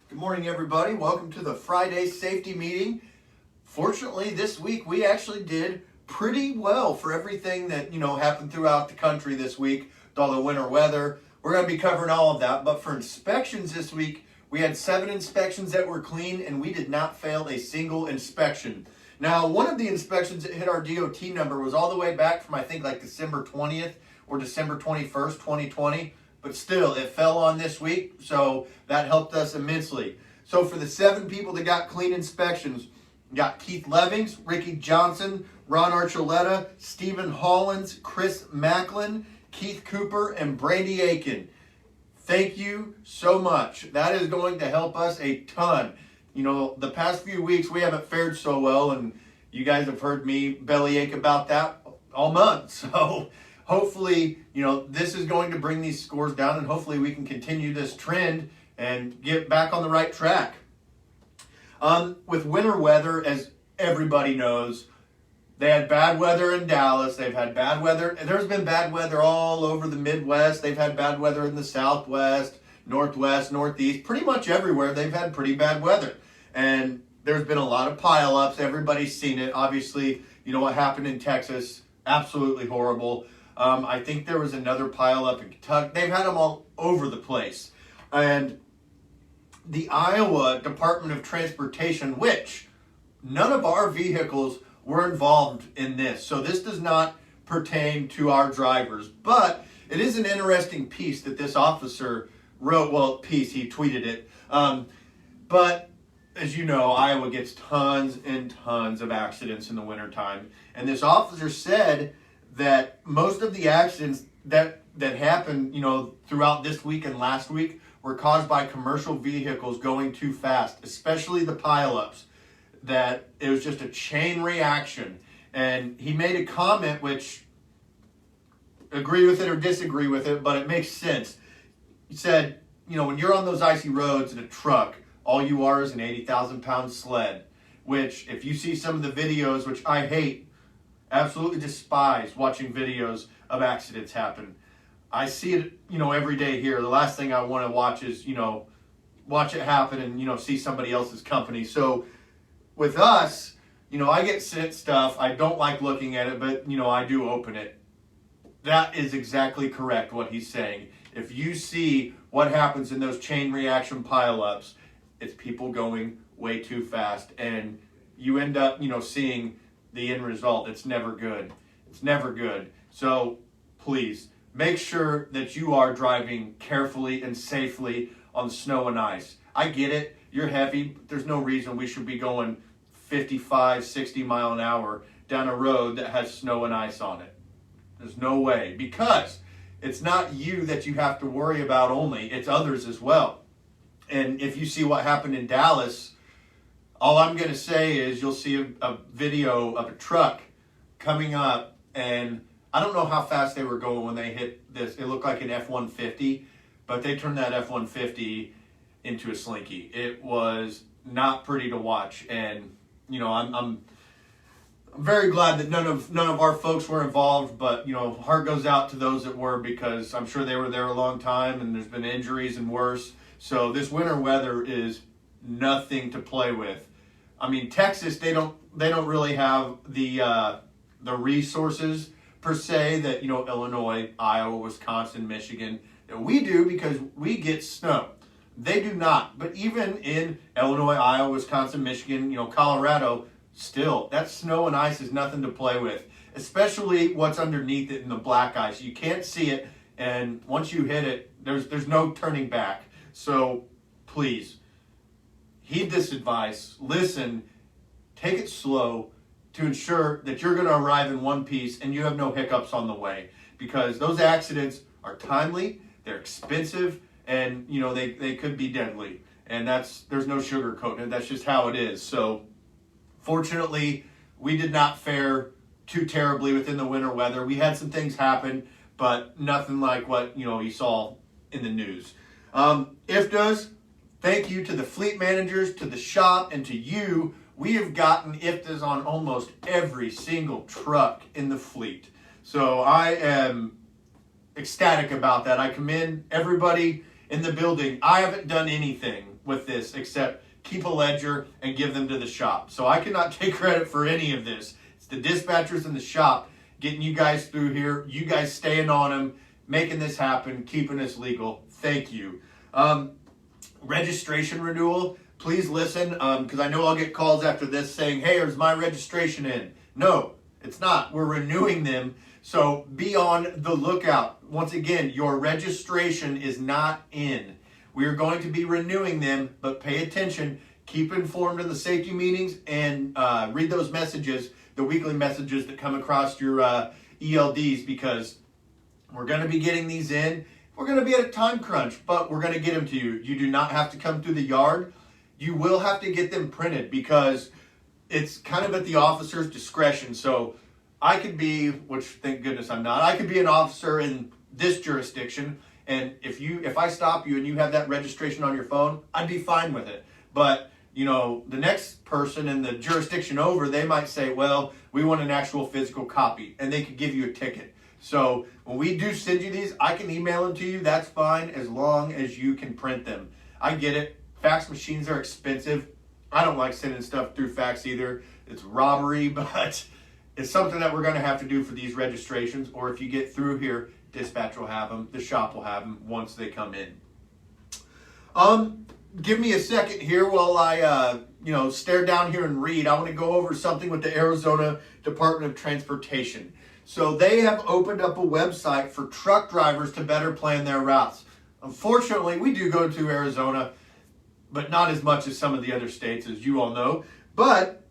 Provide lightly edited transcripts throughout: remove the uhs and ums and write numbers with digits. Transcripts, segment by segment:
Good morning, everybody. Welcome to the Friday safety meeting. Fortunately, this week we actually did pretty well for everything that, happened throughout the country this week with all the winter weather. We're going to be covering all of that. But for inspections this week, we had 7 inspections that were clean, and we did not fail a single inspection. Now, one of the inspections that hit our DOT number was all the way back from, I think, like December 20th or December 21st, 2020. But still, it fell on this week, so that helped us immensely. So for the 7 people that got clean inspections, we got Keith Levings, Ricky Johnson, Ron Archuleta, Stephen Hollins, Chris Macklin, Keith Cooper, and Brandy Aiken. Thank you so much. That is going to help us a ton. The past few weeks we haven't fared so well, and you guys have heard me bellyache about that all month. So hopefully, this is going to bring these scores down, and hopefully we can continue this trend and get back on the right track. With winter weather, as everybody knows, they had bad weather in Dallas. They've had bad weather. There's been bad weather all over the Midwest. They've had bad weather in the Southwest, Northwest, Northeast. Pretty much everywhere they've had pretty bad weather. And there's been a lot of pileups. Everybody's seen it. Obviously, what happened in Texas, absolutely horrible. I think there was another pileup in Kentucky. They've had them all over the place. And the Iowa Department of Transportation, which none of our vehicles were involved in this. So this does not pertain to our drivers. But it is an interesting piece that this officer wrote. Well, piece, he tweeted it. But as you know, Iowa gets tons and tons of accidents in the wintertime. And this officer said that most of the accidents that happened, throughout this week and last week were caused by commercial vehicles going too fast, especially the pileups, that it was just a chain reaction. And he made a comment which, agree with it or disagree with it, but it makes sense. He said, when you're on those icy roads in a truck, all you are is an 80,000-pound sled, which if you see some of the videos, which I hate, absolutely despise watching videos of accidents happen. I see it, every day here. The last thing I want to watch is, watch it happen and, see somebody else's company. So with us, I get sent stuff. I don't like looking at it, but, I do open it. That is exactly correct what he's saying. If you see what happens in those chain reaction pileups, it's people going way too fast. And you end up, seeing the end result. It's never good. It's never good. So please make sure that you are driving carefully and safely on snow and ice. I get it. You're heavy. But there's no reason we should be going 55, 60 mile an hour down a road that has snow and ice on it. There's no way, because it's not you that you have to worry about only. It's others as well. And if you see what happened in Dallas, all I'm going to say is you'll see a video of a truck coming up, and I don't know how fast they were going when they hit this. It looked like an F-150, but they turned that F-150 into a Slinky. It was not pretty to watch, and I'm very glad that none of our folks were involved, but heart goes out to those that were, because I'm sure they were there a long time, and there's been injuries and worse. So this winter weather is nothing to play with. I mean, Texas, they don't really have the resources per se that Illinois, Iowa, Wisconsin, Michigan that we do, because we get snow. They do not. But even in Illinois, Iowa, Wisconsin, Michigan, Colorado, still that snow and ice is nothing to play with, especially what's underneath it in the black ice. You can't see it, and once you hit it, there's no turning back. So please heed this advice, listen, take it slow to ensure that you're going to arrive in one piece and you have no hiccups on the way, because those accidents are timely, they're expensive, and they could be deadly. And there's no sugarcoating it. That's just how it is. So fortunately, we did not fare too terribly within the winter weather. We had some things happen, but nothing like what you saw in the news. IFTAs, thank you to the fleet managers, to the shop, and to you. We have gotten IFTAs on almost every single truck in the fleet. So I am ecstatic about that. I commend everybody in the building. I haven't done anything with this except keep a ledger and give them to the shop. So I cannot take credit for any of this. It's the dispatchers in the shop getting you guys through here, you guys staying on them, making this happen, keeping this legal. Thank you. Registration renewal, please listen, because I know I'll get calls after this saying, hey, is my registration in? No, it's not. We're renewing them. So be on the lookout. Once again, your registration is not in. We are going to be renewing them, but pay attention. Keep informed of the safety meetings and read those messages, the weekly messages that come across your ELDs, because we're going to be getting these in. We're going to be at a time crunch, but we're going to get them to you. You do not have to come through the yard. You will have to get them printed because it's kind of at the officer's discretion. So I could be, which thank goodness I'm not, I could be an officer in this jurisdiction, and if I stop you and you have that registration on your phone, I'd be fine with it. But the next person in the jurisdiction over, they might say, well, we want an actual physical copy, and they could give you a ticket. So when we do send you these, I can email them to you. That's fine as long as you can print them. I get it. Fax machines are expensive. I don't like sending stuff through fax either. It's robbery, but it's something that we're going to have to do for these registrations. Or if you get through here, dispatch will have them. The shop will have them once they come in. Give me a second here while I, stare down here and read. I want to go over something with the Arizona Department of Transportation. So they have opened up a website for truck drivers to better plan their routes. Unfortunately, we do go to Arizona, but not as much as some of the other states, as you all know. But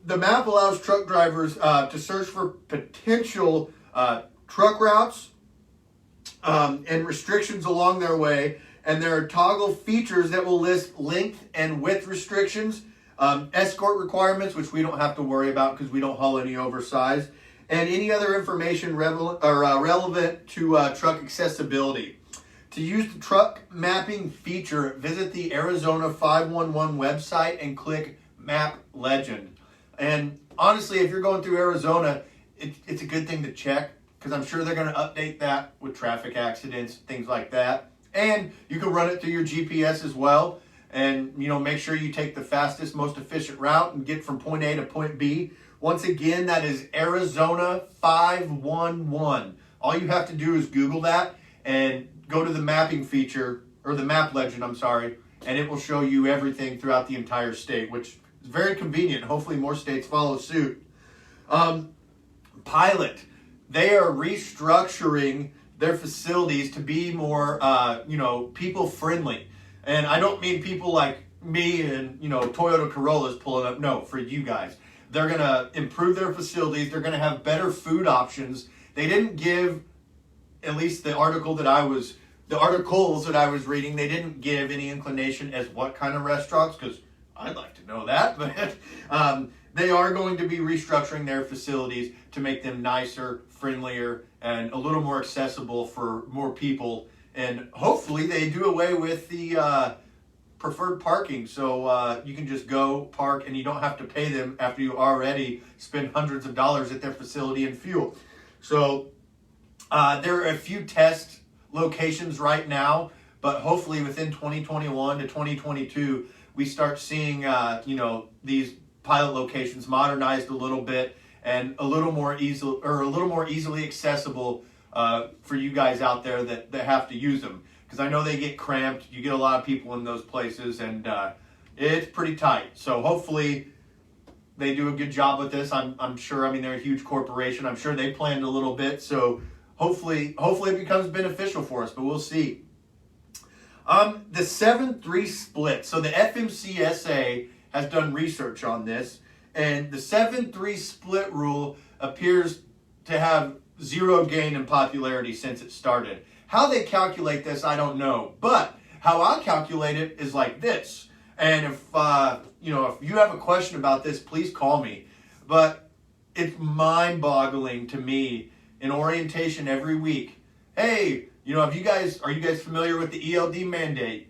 the map allows truck drivers to search for potential truck routes and restrictions along their way. And there are toggle features that will list length and width restrictions, escort requirements, which we don't have to worry about because we don't haul any oversized, and any other information relevant to truck accessibility. To use the truck mapping feature, visit the Arizona 511 website and click Map Legend. And honestly, if you're going through Arizona, it's a good thing to check because I'm sure they're going to update that with traffic accidents, things like that. And you can run it through your GPS as well and, make sure you take the fastest, most efficient route and get from point A to point B. Once again, that is Arizona 511. All you have to do is Google that and go to the mapping feature, or the map legend, and it will show you everything throughout the entire state, which is very convenient. Hopefully more states follow suit. Pilot, they are restructuring their facilities to be more, people friendly. And I don't mean people like me and, Toyota Corollas pulling up. No, for you guys. They're going to improve their facilities. They're going to have better food options. They didn't give, at least the articles that I was reading, they didn't give any inclination as what kind of restaurants, because I'd like to know that. But they are going to be restructuring their facilities to make them nicer, friendlier, and a little more accessible for more people. And hopefully they do away with the preferred parking, so you can just go park and you don't have to pay them after you already spend hundreds of dollars at their facility and fuel. So there are a few test locations right now, but hopefully within 2021 to 2022 we start seeing these pilot locations modernized a little bit and a little more easily accessible for you guys out there that have to use them. Because I know they get cramped. You get a lot of people in those places, and it's pretty tight. So hopefully they do a good job with this. I'm sure. They're a huge corporation. I'm sure they planned a little bit. So hopefully it becomes beneficial for us. But we'll see. The 7-3 split. So the FMCSA has done research on this, and the 7-3 split rule appears to have zero gain in popularity since it started. How they calculate this, I don't know. But how I calculate it is like this. And if you have a question about this, please call me. But it's mind-boggling to me in orientation every week. Hey, are you guys familiar with the ELD mandate?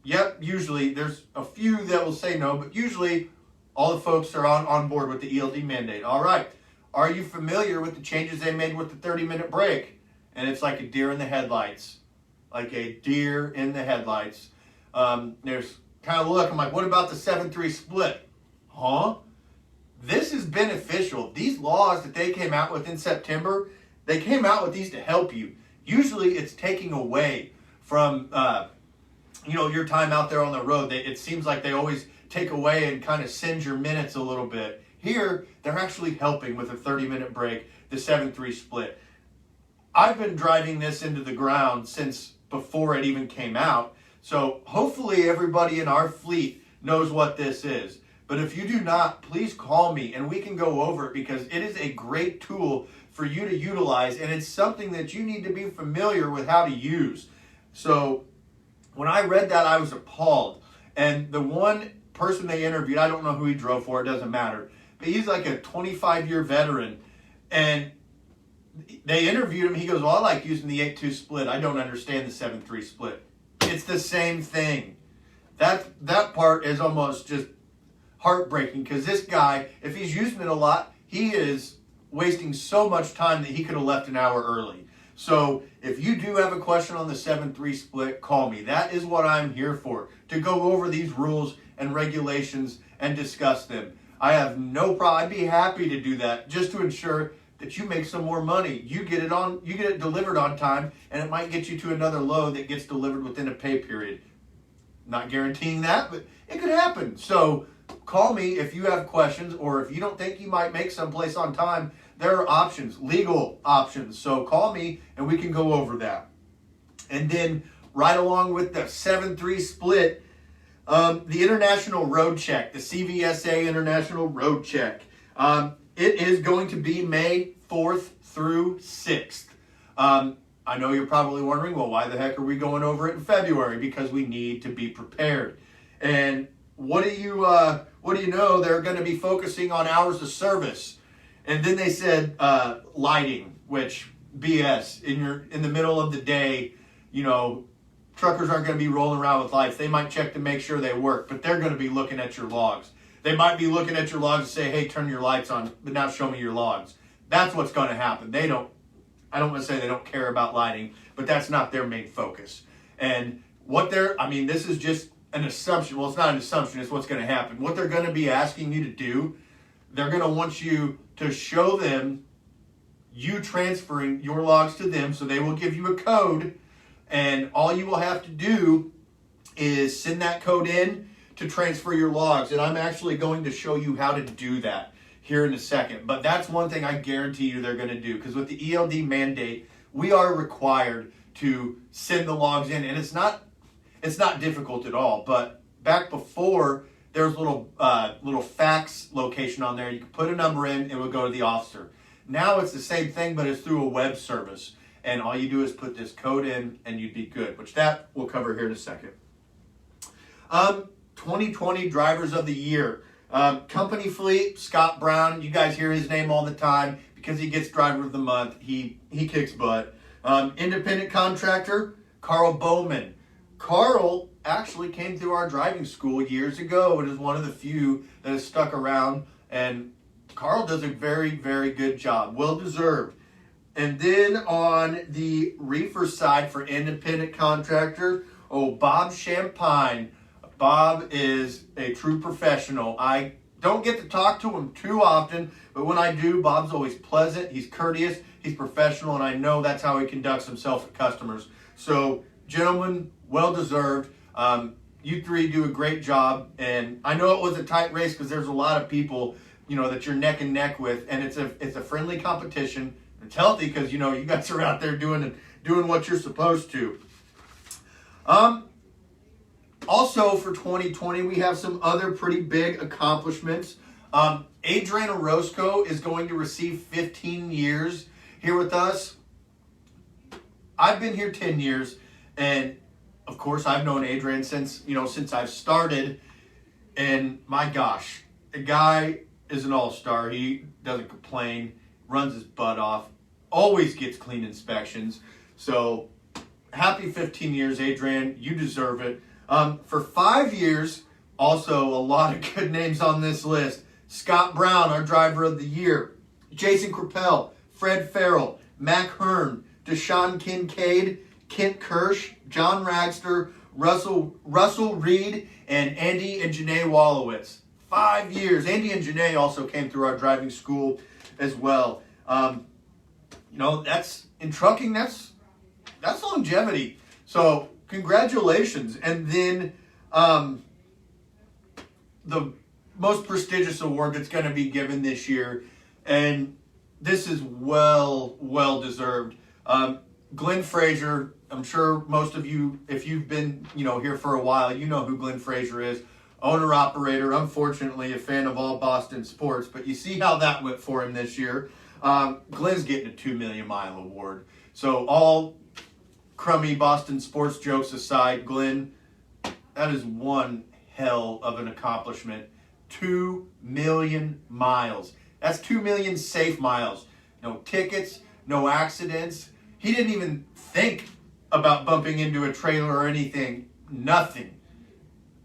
Yep, usually there's a few that will say no, but usually all the folks are on board with the ELD mandate. All right. Are you familiar with the changes they made with the 30-minute break? And it's like a deer in the headlights. Like a deer in the headlights. There's kind of look, I'm like, what about the 7-3 split? Huh? This is beneficial. These laws that they came out with in September, they came out with these to help you. Usually it's taking away from, your time out there on the road. It seems like they always take away and kind of send your minutes a little bit. Here, they're actually helping with a 30-minute break, the 7-3 split. I've been driving this into the ground since before it even came out. So hopefully everybody in our fleet knows what this is. But if you do not, please call me and we can go over it, because it is a great tool for you to utilize, and it's something that you need to be familiar with how to use. So when I read that, I was appalled. And the one person they interviewed, I don't know who he drove for, it doesn't matter, but he's like a 25-year veteran. And they interviewed him. He goes, well, I like using the 8-2 split. I don't understand the 7-3 split. It's the same thing. That part is almost just heartbreaking, because this guy, if he's using it a lot, he is wasting so much time that he could have left an hour early. So if you do have a question on the 7-3 split, call me. That is what I'm here for, to go over these rules and regulations and discuss them. I have no problem. I'd be happy to do that, just to ensure that you make some more money. You get it delivered on time, and it might get you to another load that gets delivered within a pay period. Not guaranteeing that, but it could happen. So call me if you have questions, or if you don't think you might make someplace on time. There are options, legal options. So call me and we can go over that. And then right along with the 7-3 split, the International Road Check, the CVSA International Road Check. It is going to be May 4th through 6th. I know you're probably wondering, well, why the heck are we going over it in February? Because we need to be prepared. And what do you know? They're going to be focusing on hours of service. And then they said lighting, which BS. In the middle of the day, truckers aren't going to be rolling around with lights. They might check to make sure they work, but they're going to be looking at your logs. They might be looking at your logs and say, hey, turn your lights on, but now show me your logs. That's what's going to happen. I don't want to say they don't care about lighting, but that's not their main focus. And this is just an assumption. Well, it's not an assumption. It's what's going to happen. What they're going to be asking you to do, they're going to want you to show them you transferring your logs to them. So they will give you a code, and all you will have to do is send that code in to transfer your logs. And I'm actually going to show you how to do that here in a second. But that's one thing I guarantee you they're going to do, because with the ELD mandate, we are required to send the logs in, and it's not difficult at all. But back before, there was a little fax location on there. You could put a number in, it would go to the officer. Now it's the same thing, but it's through a web service. And all you do is put this code in and you'd be good, which that we'll cover here in a second. 2020 Drivers of the Year. Company fleet, Scott Brown. You guys hear his name all the time because he gets Driver of the Month. He kicks butt. Independent contractor, Carl Bowman. Carl actually came through our driving school years ago and is one of the few that has stuck around. And Carl does a very, very good job. Well deserved. And then on the reefer side for independent contractor, Bob Champagne. Bob is a true professional. I don't get to talk to him too often, but when I do, Bob's always pleasant. He's courteous. He's professional, and I know that's how he conducts himself with customers. So, gentlemen, well deserved. You three do a great job, and I know it was a tight race because there's a lot of people, that you're neck and neck with, and it's a friendly competition. It's healthy because you guys are out there doing what you're supposed to. Also for 2020, we have some other pretty big accomplishments. Adrian Orozco is going to receive 15 years here with us. I've been here 10 years, and of course I've known Adrian since I've started. And my gosh, the guy is an all-star. He doesn't complain, runs his butt off, always gets clean inspections. So happy 15 years, Adrian. You deserve it. For 5 years, also a lot of good names on this list. Scott Brown, our Driver of the Year. Jason Crepel, Fred Farrell, Mac Hearn, Deshaun Kincaid, Kent Kirsch, John Ragster, Russell Reed, and Andy and Janae Wallowitz. 5 years. Andy and Janae also came through our driving school as well. That's in trucking. That's longevity. So congratulations. And then the most prestigious award that's going to be given this year, and this is well deserved. Glenn Frazier. I'm sure most of you, if you've been here for a while, you know who Glenn Frazier is. Owner operator. Unfortunately, a fan of all Boston sports, but you see how that went for him this year. Glenn's getting a 2 million mile award. So all crummy Boston sports jokes aside, Glenn, that is one hell of an accomplishment. 2 million miles. That's 2 million safe miles. No tickets, no accidents. He didn't even think about bumping into a trailer or anything. Nothing.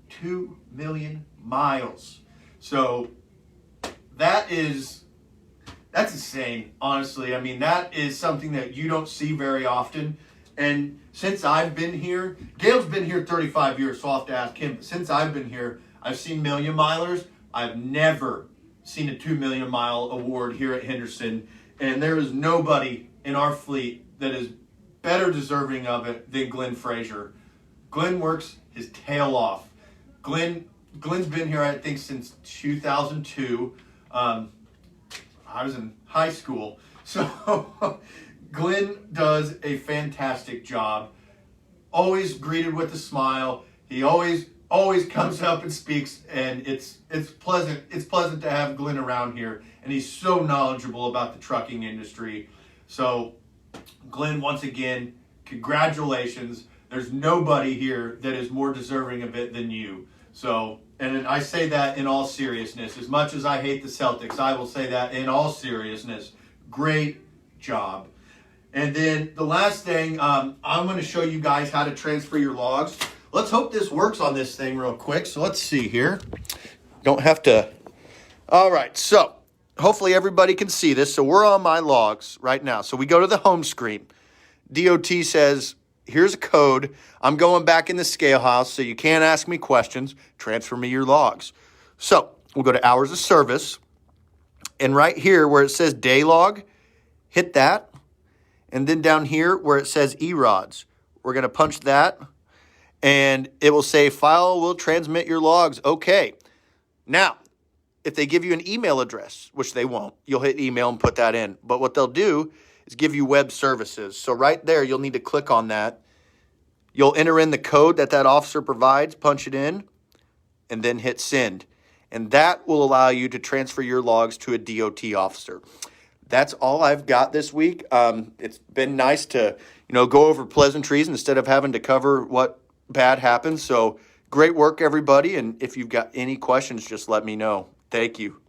2 million miles. So that's insane, honestly. I mean, that is something that you don't see very often. And since I've been here, Gail's been here 35 years, so I'll have to ask him. But since I've been here, I've seen million milers. I've never seen a 2 million mile award here at Henderson. And there is nobody in our fleet that is better deserving of it than Glenn Frazier. Glenn works his tail off. Glenn's been here, I think, since 2002. I was in high school. So Glenn does a fantastic job. Always greeted with a smile. He always comes up and speaks, and it's pleasant. It's pleasant to have Glenn around here, and he's so knowledgeable about the trucking industry. So Glenn, once again, congratulations. There's nobody here that is more deserving of it than you. So, and I say that in all seriousness. As much as I hate the Celtics, I will say that in all seriousness. Great job. And then the last thing, I'm going to show you guys how to transfer your logs. Let's hope this works on this thing real quick. So let's see here. Don't have to. All right. So hopefully everybody can see this. So we're on my logs right now. So we go to the home screen. DOT says, here's a code. I'm going back in the scale house, so you can't ask me questions. Transfer me your logs. So we'll go to hours of service. And right here where it says day log, hit that. And then down here where it says eRods, we're going to punch that. And it will say file will transmit your logs. Okay. Now, if they give you an email address, which they won't, you'll hit email and put that in. But what they'll do is give you web services. So right there, you'll need to click on that. You'll enter in the code that officer provides, punch it in, and then hit send. And that will allow you to transfer your logs to a DOT officer. That's all I've got this week. It's been nice to, go over pleasantries instead of having to cover what bad happens. So great work, everybody. And if you've got any questions, just let me know. Thank you.